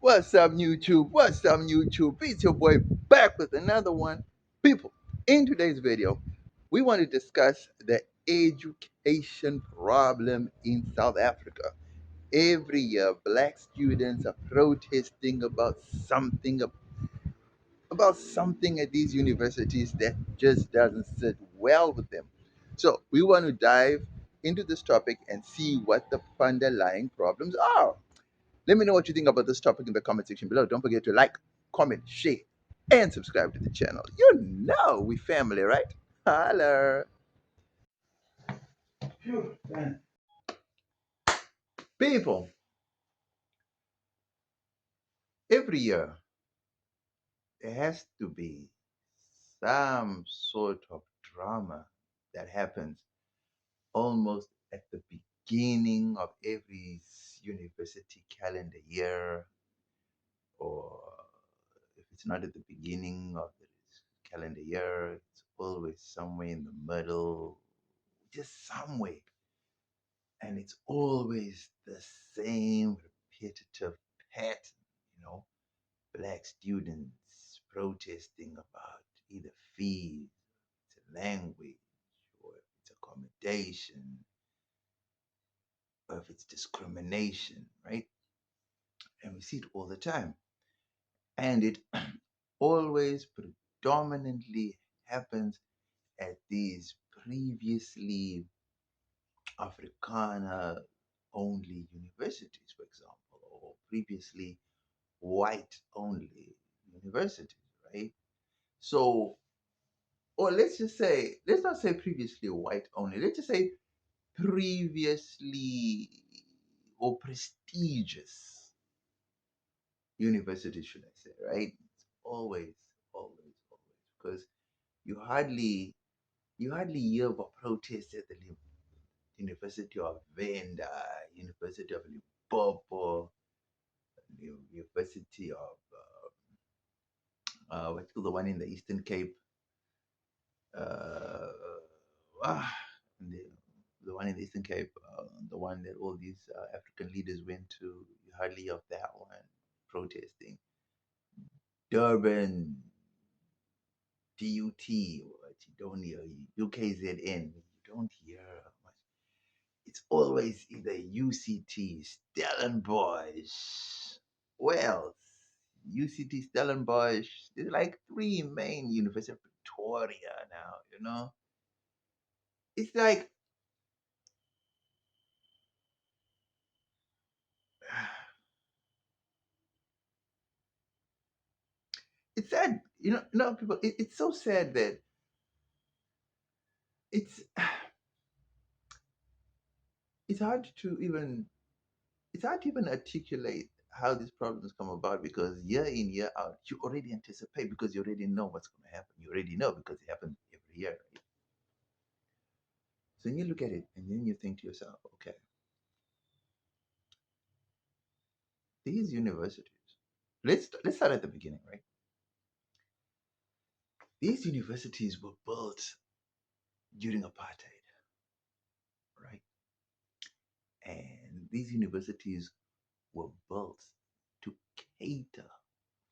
What's up, YouTube? What's up, YouTube? It's your boy back with another one. People, in today's video, we want to discuss the education problem in South Africa. Every year, black students are protesting about something at these universities that just doesn't sit well with them. So, we want to dive into this topic and see what the underlying problems are. Let me know what you think about this topic in the comment section below. Don't forget to like, comment, share, and subscribe to the channel. You know we family, right? Holla. Phew, man. People, every year there has to be some sort of drama that happens almost at the beginning of every university calendar year, or if it's not at the beginning of the calendar year, it's always somewhere in the middle, just somewhere. And it's always the same repetitive pattern, you know, black students protesting about either fees, it's a language, or if it's accommodation, or if it's discrimination, right? And we see it all the time. And it always predominantly happens at these previously Afrikaner only universities, for example, or previously white only universities, right? So, or let's not say previously white only, let's just say previously or prestigious universities, should I say, right? It's always, because you hardly you hardly hear of a protest at the University of Venda, University of Limpopo, University of what's called the one in the Eastern Cape, uh, ah, the, the one in the Eastern Cape, the one that all these African leaders went to. You hardly hear of that one protesting. Durban, DUT, what you don't hear, UKZN, you don't hear much. It's always either UCT, Stellenbosch, Wales, UCT, Stellenbosch. There's like three main universities of Pretoria now, you know. It's like it's sad, people. It's so sad that it's it's hard to even it's hard to even articulate how these problems come about, because year in year out you already anticipate, because you already know what's going to happen. You already know because it happens every year, right? So when you look at it and then you think to yourself, okay, these universities, let's start at the beginning, right? These universities were built during apartheid, right? And these universities were built to cater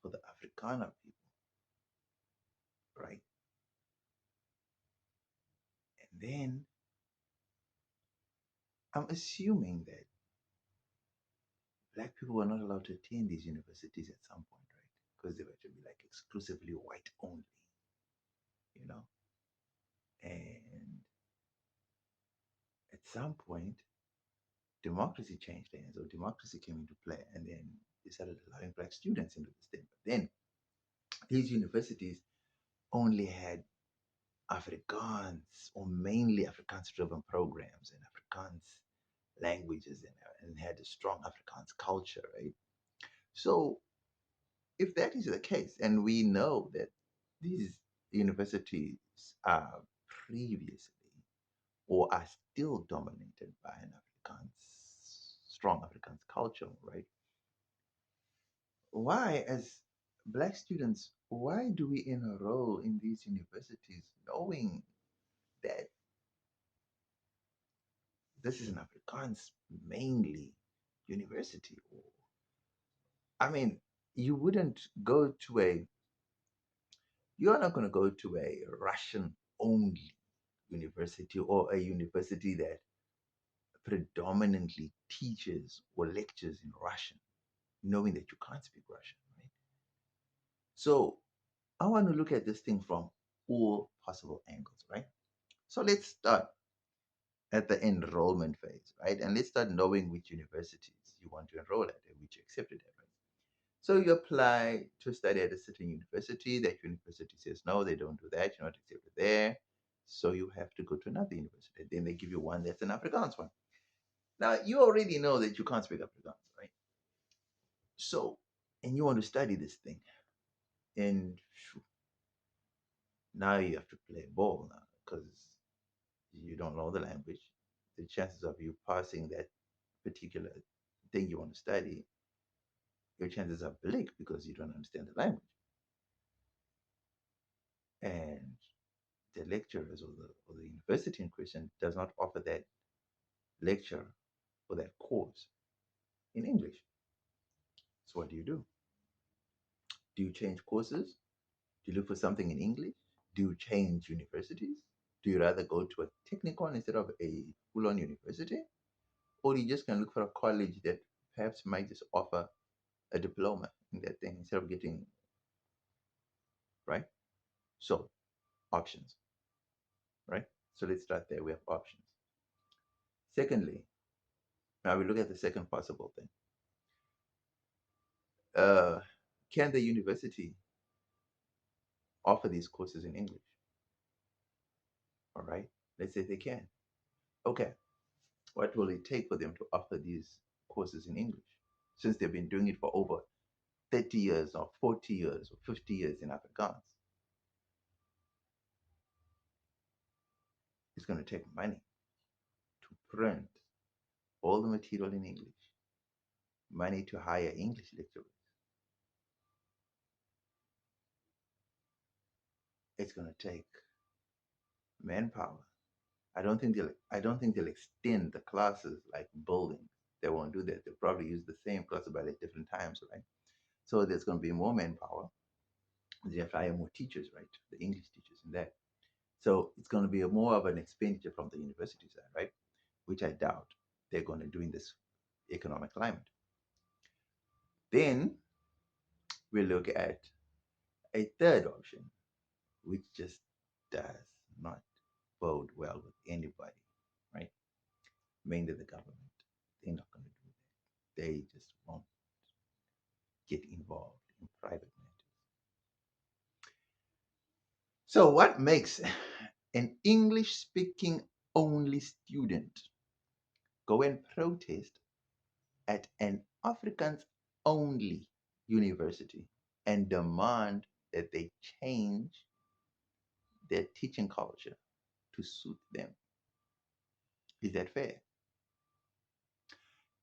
for the Afrikaner people, right? And then I'm assuming that black people were not allowed to attend these universities at some point, right? Because they were to be like exclusively white only, you know? And at some point, democracy changed hands, or democracy came into play, and then they started allowing black students into the state. But then these universities only had Afrikaans, or mainly Afrikaans driven programs and Afrikaans languages, and had a strong Afrikaans culture, right? So, if that is the case, and we know that these universities are previously or are still dominated by an strong Afrikaans culture, right? Why, as black students, why do we enroll in these universities knowing that this is an Afrikaans mainly university? I mean, You wouldn't go to a, you're not going to go to a Russian only university or a university that predominantly teaches or lectures in Russian, knowing that you can't speak Russian, right? So I want to look at this thing from all possible angles, right? So let's start at the enrollment phase, right? And let's start knowing which universities you want to enroll at and which you accepted at, right? So you apply to study at a certain university. That university says, no, they don't do that. You're not accepted there. So you have to go to another university. Then they give you one that's an Afrikaans one. Now, you already know that you can't speak Afrikaans, right? So, and you want to study this thing. And now you have to play ball now because you don't know the language. The chances of you passing that particular thing you want to study, your chances are bleak because you don't understand the language. And the lecturers or the university in question does not offer that lecture or that course in English. So what do you do? Do you change courses? Do you look for something in English? Do you change universities? Do you rather go to a technical instead of a full-on university? Or you just can look for a college that perhaps might just offer a diploma in that thing instead of getting, right? So options, right? So let's start there. We have options. Secondly, now we look at the second possible thing. Uh, can the university offer these courses in English? All right. Let's say they can. Okay. What will it take for them to offer these courses in English? Since they've been doing it for over 30 years or 40 years or 50 years in Afrikaans, it's going to take money to print all the material in English, money to hire English lecturers. It's going to take manpower. I don't think they'll extend the classes like buildings. They won't do that. They'll probably use the same class but at different times, right? So there's going to be more manpower. They have to hire more teachers, right? The English teachers and that. So it's going to be more of an expenditure from the university side, right? Which I doubt they're going to do in this economic climate. Then we look at a third option, which just does not bode well with anybody, right? Mainly the government. They're not going to do that. They just won't get involved in private matters. So, what makes an English speaking only student go and protest at an Afrikaans only university and demand that they change their teaching culture to suit them? Is that fair?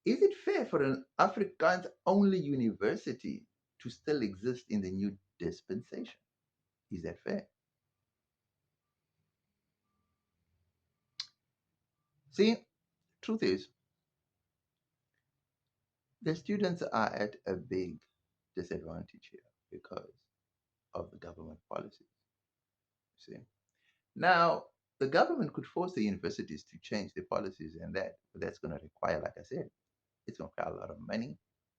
Is it fair for an Afrikaans only university to still exist in the new dispensation? Is that fair? See, truth is, the students are at a big disadvantage here because of the government policies. See, now the government could force the universities to change their policies and that, but that's going to require, like I said, it's going to require a lot of money,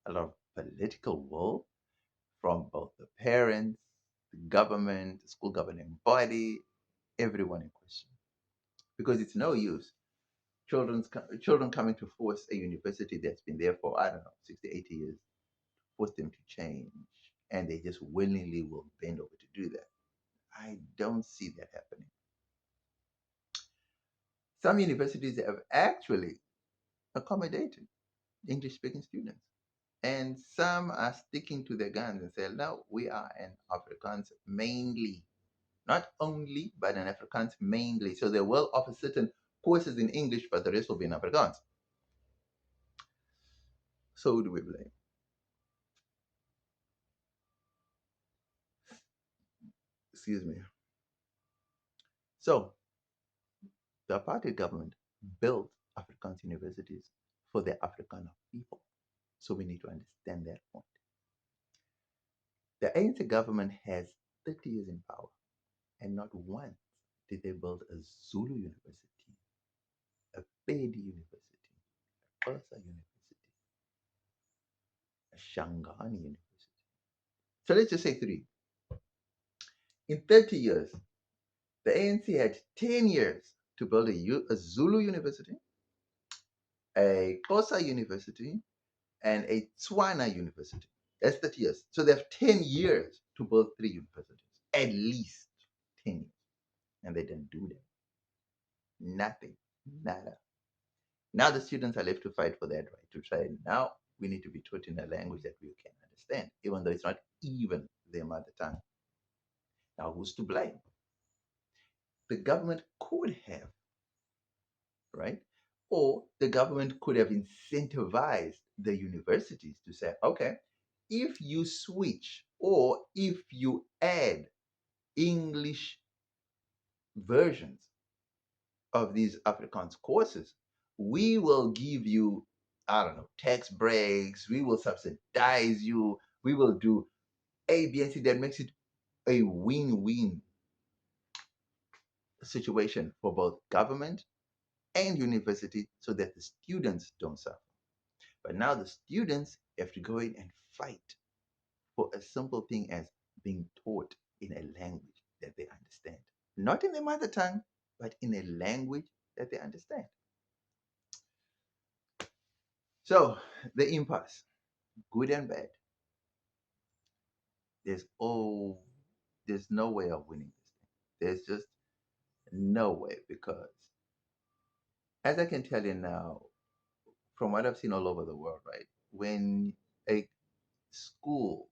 a lot of political will from both the parents, the government, the school governing body, everyone in question. Because it's no use children coming to force a university that's been there for, I don't know, 60, 80 years, force them to change, and they just willingly will bend over to do that. I don't see that happening. Some universities have actually accommodated English speaking students, and some are sticking to their guns and say, no, we are an Afrikaans mainly, not only, but an Afrikaans mainly. So they will offer certain courses in English, but the rest will be in Afrikaans. So who do we blame? Excuse me. So the apartheid government built Afrikaans universities for the Afrikaner people. So we need to understand that point. The ANC government has 30 years in power, and not once did they build a Zulu university, a Pedi university, a Xhosa university, a Shangani university. So let's just say three. In 30 years, the ANC had 10 years to build a Zulu university, a Xhosa university, and a Tswana university. That's 30 years. So they have 10 years to build three universities, at least 10 years. And they didn't do that. Nothing. Nada. Now the students are left to fight for that right to try. Now we need to be taught in a language that we can understand, even though it's not even their mother tongue. Now who's to blame? The government could have, right? Or the government could have incentivized the universities to say, okay, if you switch or if you add English versions of these Afrikaans courses, we will give you, I don't know, tax breaks, we will subsidize you, we will do A, B, and C that makes it a win win situation for both government and university so that the students don't suffer. But now the students have to go in and fight for a simple thing as being taught in a language that they understand. Not in their mother tongue, but in a language that they understand. So the impasse, good and bad. There's oh, there's no way of winning this thing. There's just no way because, as I can tell you now, from what I've seen all over the world, right? When a school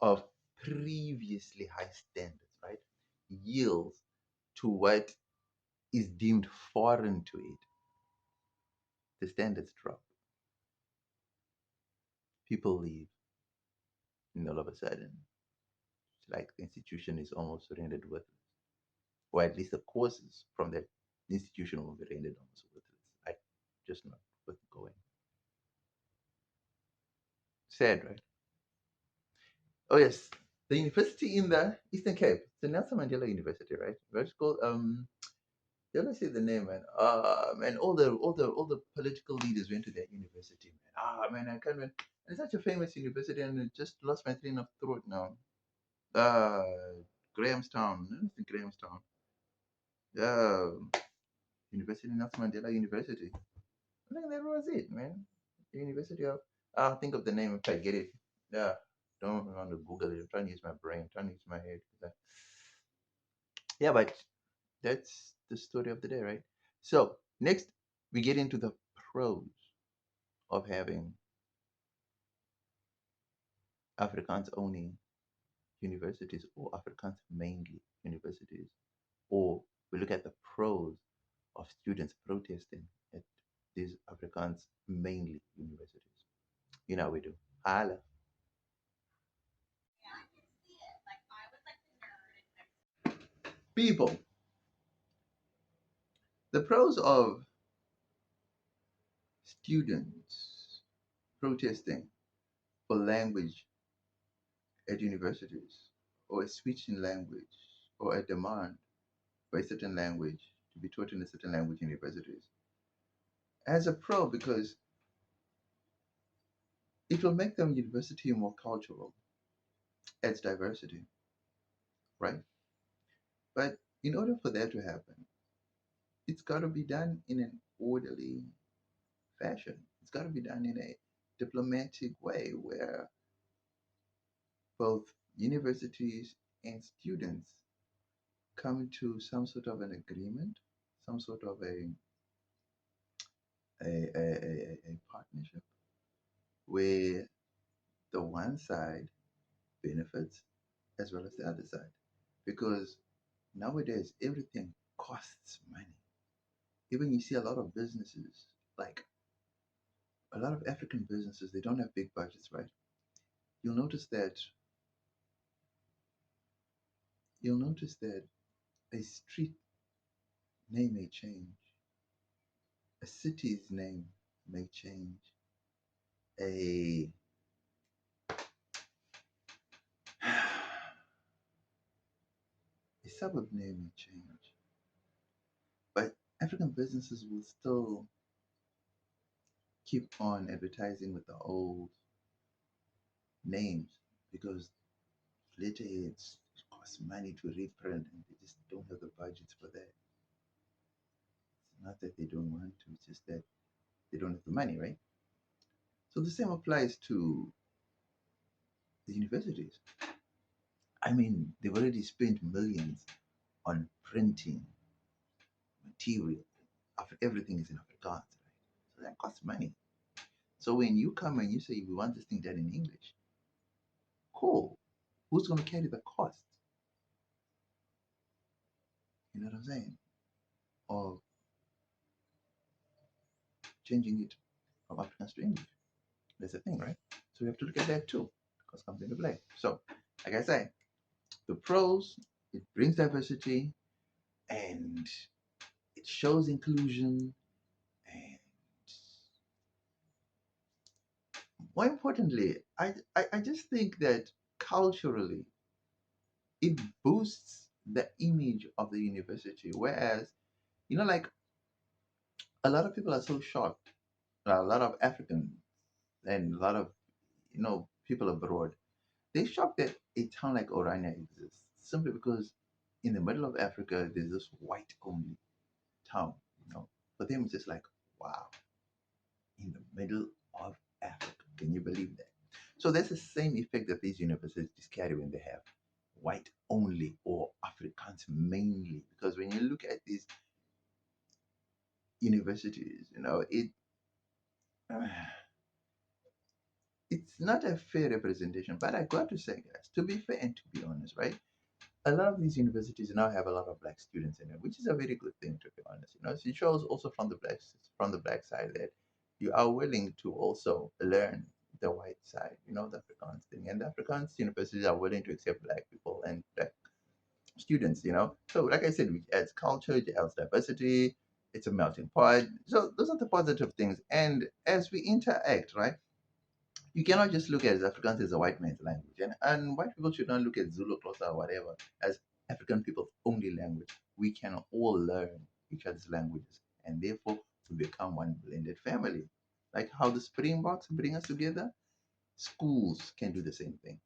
of previously high standards, right, yields to what is deemed foreign to it, the standards drop. People leave, and all of a sudden, it's like the institution is almost rendered worthless, or at least the courses from that institution will be rendered almost worthless. Like, just not worth going. Sad, right? Oh yes, the university in the Eastern Cape, the Nelson Mandela University, right? Where it's called let me say the name, man. Man, all the political leaders went to that university, man. Man, I can't remember. It's such a famous university, and it just lost my train of thought now. Uh, Grahamstown. No, it's in Grahamstown. Uh, University Nelson Mandela University. I think that was it, man. The University of. I'll think of the name if I get it. Yeah, don't want to Google it. I'm trying to use my brain. I'm trying to use my head. Yeah, but that's the story of the day, right? So next, we get into the pros of having Afrikaans only universities or Afrikaans mainly universities, or we look at the pros of students protesting at these Afrikaans mainly universities. You know how we do. Hala. People, the pros of students protesting for language at universities, or a switch in language, or a demand for a certain language to be taught in a certain language in universities, as a pro because it will make them university more cultural, adds diversity, right? But in order for that to happen, it's got to be done in an orderly fashion. It's got to be done in a diplomatic way where both universities and students come to some sort of an agreement, some sort of a partnership where the one side benefits as well as the other side. Because nowadays everything costs money. Even you see a lot of businesses, like a lot of African businesses, they don't have big budgets, right? You'll notice that you'll notice that a street name may change, a city's name may change, a suburb name may change, but African businesses will still keep on advertising with the old names because letterheads cost money to reprint and they just don't have the budgets for that. It's not that they don't want to, it's just that they don't have the money, right? So the same applies to the universities. I mean, they've already spent millions on printing material. Everything is in Afrikaans, right? So that costs money. So when you come and you say we want this thing done in English, cool. Who's going to carry the cost? You know what I'm saying? Of changing it from Afrikaans to English. That's the thing, right? So we have to look at that too. Cost comes into play. So, like I say, the pros, it brings diversity and it shows inclusion, and more importantly, I just think that culturally it boosts the image of the university. Whereas, like a lot of people are so shocked, a lot of Africans and a lot of, people abroad, they're shocked that a town like Orania exists simply because in the middle of Africa, there's this white only town, you know. For them, it's just like, wow, in the middle of Africa. Can you believe that? So that's the same effect that these universities carry when they have white only or Afrikaans mainly. Because when you look at these universities, it's not a fair representation. But I got to say, guys, to be fair and to be honest, right? A lot of these universities now have a lot of black students in it, which is a very good thing, to be honest. So it shows also from the black side that you are willing to also learn the white side, the Afrikaans thing, and the Afrikaans universities are willing to accept black people and black students. So like I said, which adds culture, it adds diversity, it's a melting pot. So those are the positive things, and as we interact, right? You cannot just look at Afrikaans as a white man's language. And white people should not look at Zulu, Xhosa, or whatever as African people's only language. We can all learn each other's languages and therefore we become one blended family. Like how the Springboks bring us together, schools can do the same thing.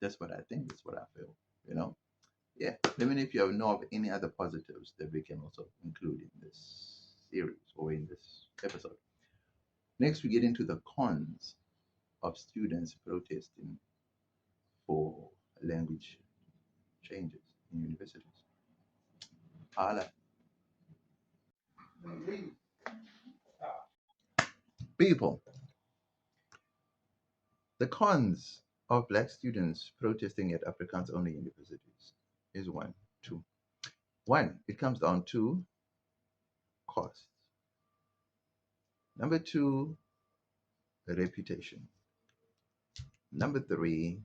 That's what I think. That's what I feel. You know? Yeah. Let me know if you know of any other positives that we can also include in this series or in this episode. Next, we get into the cons of students protesting for language changes in universities. Hala. People, the cons of black students protesting at Afrikaans only universities is one, two. One, it comes down to cost. Number two, reputation. Number three,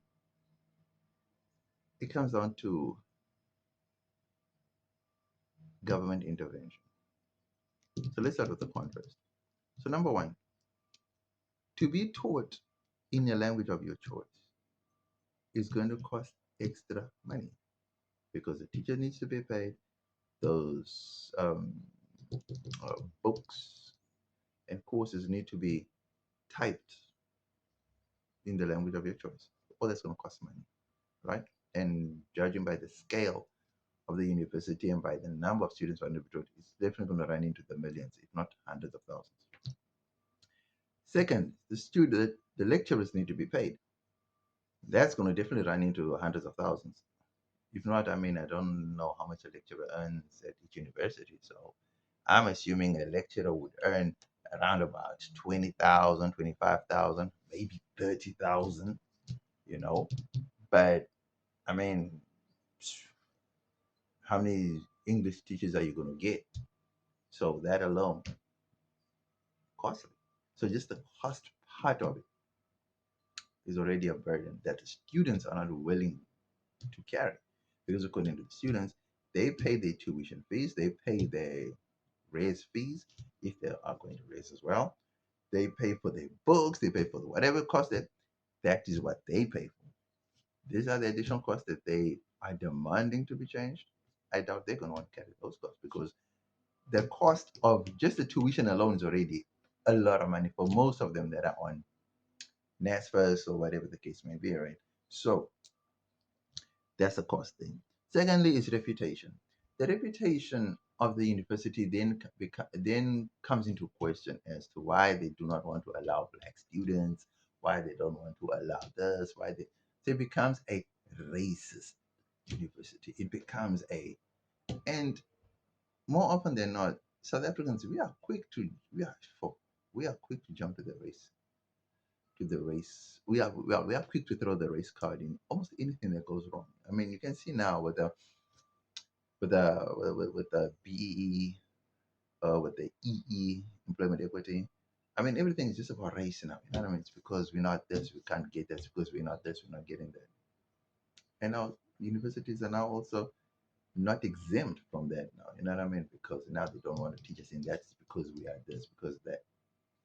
it comes down to government intervention. So let's start with the con first. So, number one, to be taught in a language of your choice is going to cost extra money because the teacher needs to be paid, those books and courses need to be typed in the language of your choice. All that's going to cost money, right? And judging by the scale of the university and by the number of students on the graduate, it's definitely going to run into the millions, if not hundreds of thousands. Second, the lecturers need to be paid. That's going to definitely run into hundreds of thousands. If not, I mean, I don't know how much a lecturer earns at each university. So I'm assuming a lecturer would earn around about 20,000, 25,000, maybe 30,000, you know. But I mean, how many English teachers are you going to get? So that alone, costly. So just the cost part of it is already a burden that the students are not willing to carry. Because according to the students, they pay their tuition fees, they pay their raise fees if they are going to raise as well. They pay for their books, they pay for whatever cost that is what they pay for. These are the additional costs that they are demanding to be changed. I doubt they're going to want to carry those costs because the cost of just the tuition alone is already a lot of money for most of them that are on NASFAS or whatever the case may be, right? So that's a cost thing. Secondly, is reputation. The reputation of the university then comes into question as to why they do not want to allow black students, why they don't want to allow this, why they. So it becomes a racist university. It becomes a, and more often than not, South Africans we are quick to jump to the race. We are quick to throw the race card in almost anything that goes wrong. I mean, you can see now with the BEE, with the EE, employment equity. I mean, everything is just about race now. You know what I mean? It's because we're not this, we can't get this. Because we're not this, we're not getting that. And now universities are now also not exempt from that now. You know what I mean? Because now they don't want to teach us in that because we are this, because that.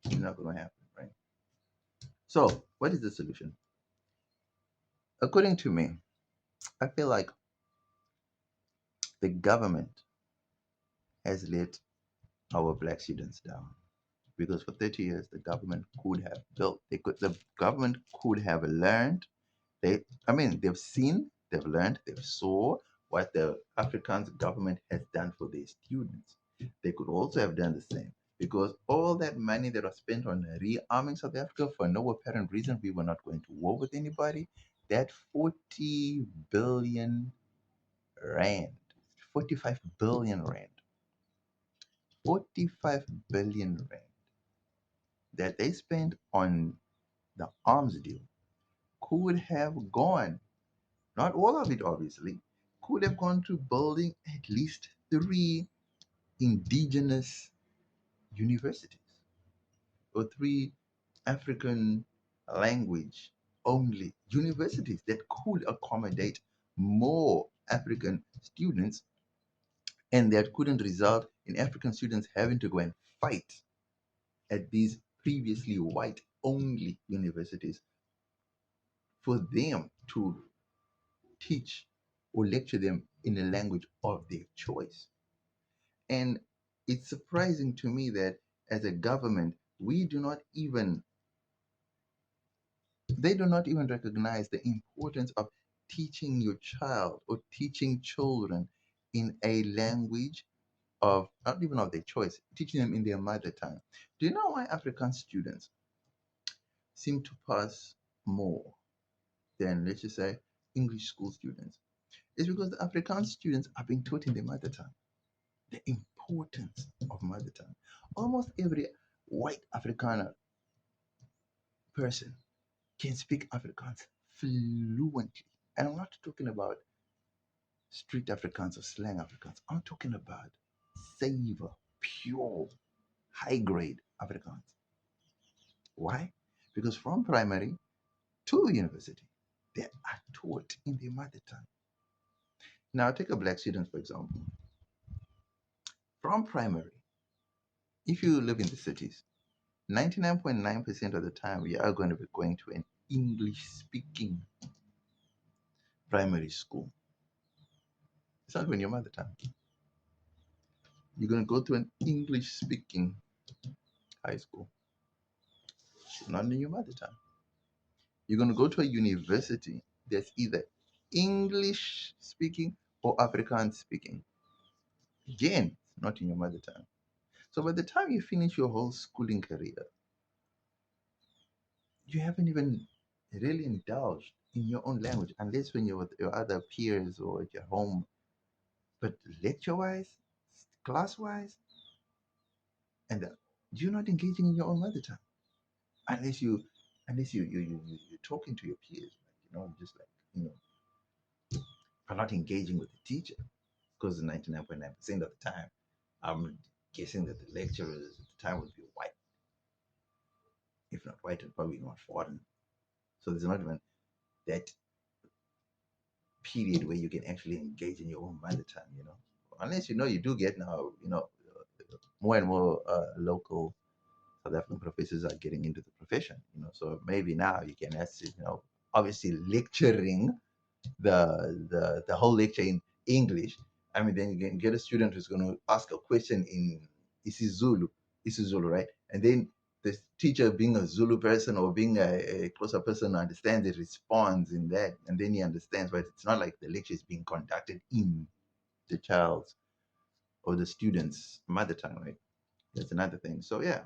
It's not going to happen, right? So, what is the solution? According to me, I feel like the government has let our black students down because for 30 years the government could have built the government could have learned they've seen, they've learned, they've saw what the Afrikaans government has done for their students. They could also have done the same because all that money that was spent on rearming South Africa for no apparent reason, we were not going to war with anybody. That 40 billion rand, 45 billion rand, 45 billion rand that they spent on the arms deal could have gone, not all of it obviously, could have gone to building at least three indigenous universities or three African language only universities that could accommodate more African students and that couldn't result in African students having to go and fight at these previously white only universities for them to teach or lecture them in a language of their choice. And it's surprising to me that as a government, they do not even recognize the importance of teaching your child or teaching children in a language of not even of their choice, teaching them in their mother tongue. Do you know why African students seem to pass more than, let's just say, English school students? It's because the Afrikaans students are being taught in their mother tongue. The importance of mother tongue. Almost every white Afrikaner person can speak Afrikaans fluently. And I'm not talking about street Afrikaans or slang Afrikaans. I'm talking about savor, pure, high grade Afrikaans. Why? Because from primary to university, they are taught in their mother tongue. Now, take a black student, for example. From primary, if you live in the cities, 99.9% of the time, we are going to be going to an English speaking primary school. It's not in your mother tongue. You're going to go to an English speaking high school. It's not in your mother tongue. You're going to go to a university that's either English speaking or Afrikaans speaking. Again, it's not in your mother tongue. So by the time you finish your whole schooling career, you haven't even really indulged in your own language, unless when you're with your other peers or at your home. But lecture wise, class wise, and you're not engaging in your own mother tongue unless you're talking to your peers, just like are not engaging with the teacher because 99.9% of the time, I'm guessing that the lecturers at the time would be white, if not white, and probably not foreign. So there's not even that period where you can actually engage in your own mother tongue, unless you do get now, more and more local South African professors are getting into the profession, so maybe now you can actually, obviously lecturing the whole lecture in English, I mean, then you can get a student who's going to ask a question in isiZulu, isiZulu, right? And then the teacher, being a Zulu person or being a closer person, understands it, responds in that, and then he understands. But it's not like the lecture is being conducted in the child's or the student's mother tongue, right? That's another thing. So yeah,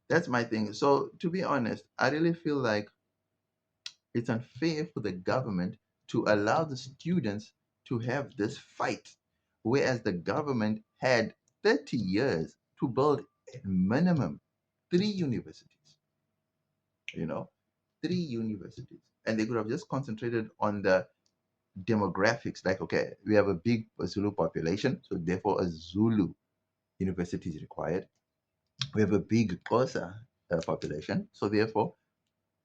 that's my thing. So to be honest, I really feel like it's unfair for the government to allow the students to have this fight, whereas the government had 30 years to build at minimum 3 universities, you know, 3 universities. And they could have just concentrated on the demographics, like, okay, we have a big Zulu population, so therefore a Zulu university is required. We have a big Xhosa population, so therefore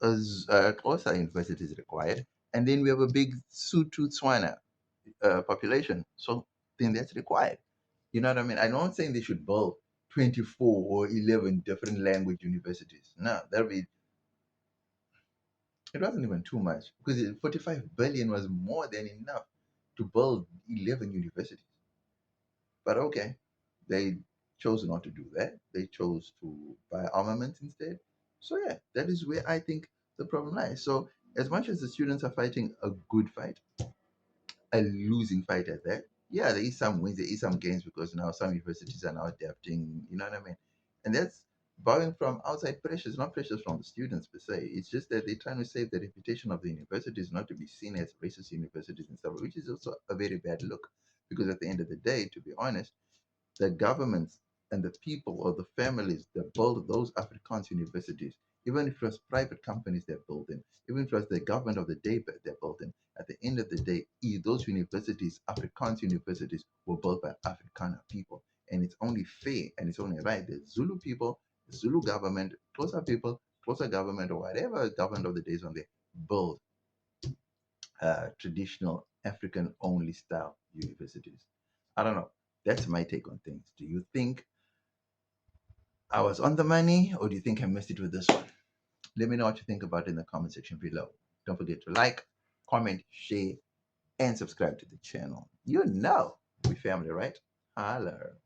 a Xhosa university is required. And then we have a big Sotho Tswana population, so then that's required. You know what I mean? I'm not saying they should build 24 or 11 different language universities. No, that'd be, it wasn't even too much because 45 billion was more than enough to build 11 universities. But okay, they chose not to do that. They chose to buy armaments instead. So yeah, that is where I think the problem lies. So as much as the students are fighting a good fight, a losing fight at that, yeah, there is some wins, there is some gains because now some universities are now adapting. You know what I mean? And that's borrowing from outside pressures, not pressures from the students per se. It's just that they're trying to save the reputation of the universities, not to be seen as racist universities and stuff, which is also a very bad look. Because at the end of the day, to be honest, the governments and the people or the families that build those Afrikaans universities, even if it was private companies that built them, even if it was the government of the day that built them, at the end of the day, those universities, Afrikaans universities, were built by Afrikaner people. And it's only fair and it's only right that Zulu people, Zulu government, closer people, closer government, or whatever government of the days on there, build traditional African only style universities. I don't know. That's my take on things. Do you think I was on the money or do you think I missed it with this one? Let me know what you think about it in the comment section below. Don't forget to like, comment, share, and subscribe to the channel. You know we family, right? Holler.